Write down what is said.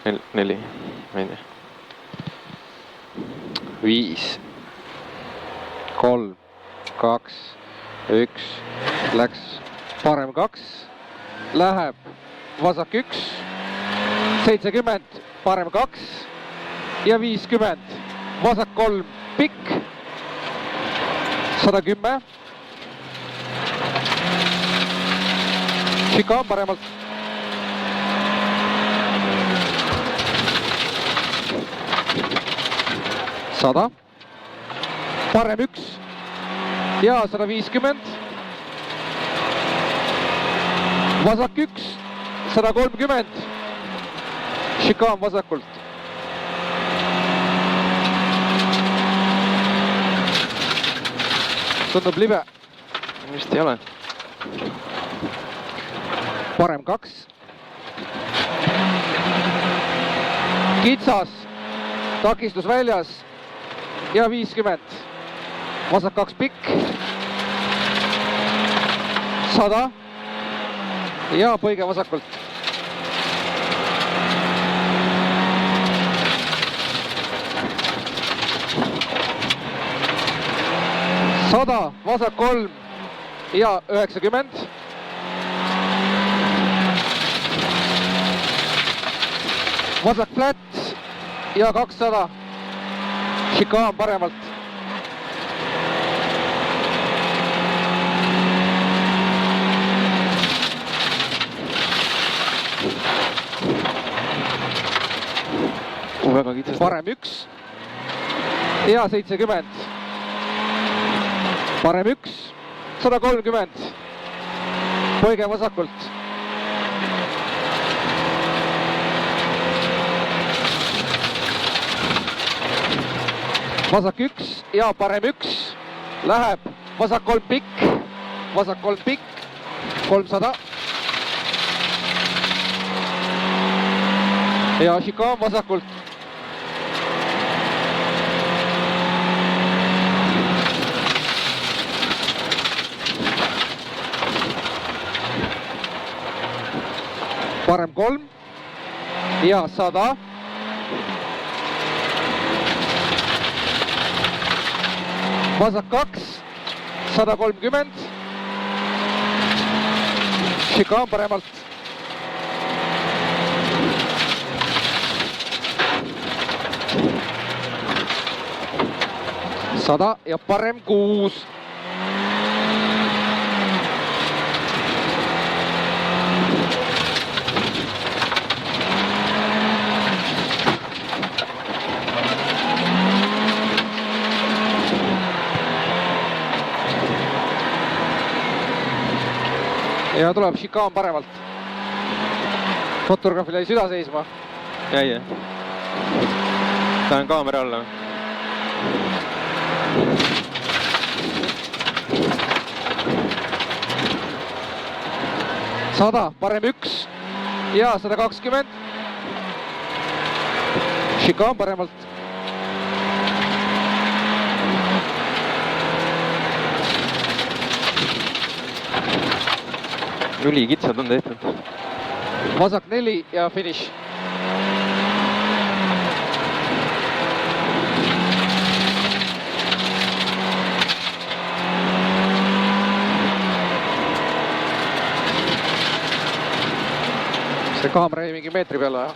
4, ma ei tea. 5, 3, 2, 1, läks parem 2, läheb vasak 1, 70, parem 2 ja 50, vasak 3, pikk, 110, šikaan paremalt, 100, parem 1 ja 150, vasak 1, 130, šikaan vasakult. Tundub libe, vist ei ole. Parem 2, kitsas, takistus väljas ja 50, vasak 2 pikk, 100 ja põige vasakult. Sada, vasak 3 ja 90. Vasak flat ja 200. Šikaan paremalt. Väga kitsast. Parem 1 ja 70. Parem 1, 130, põige vasakult. Vasak 1 ja parem 1, läheb vasak 3 pikk, 300. Ja šikaan vasakult. Parem 3 ja 100. Vasak 2, 130. Šikaan paremalt. Sada ja parem 6. Ja tuleb šikaan paremalt. Fotograafil jäi süda seisma. Jäi. Tahan kaamera alla. 100, parem 1 ja 120. Šikaan paremalt. Ülikitsad on tehtud. Vasak 4 ja finish. See kaamera jäi mingi meetri peale.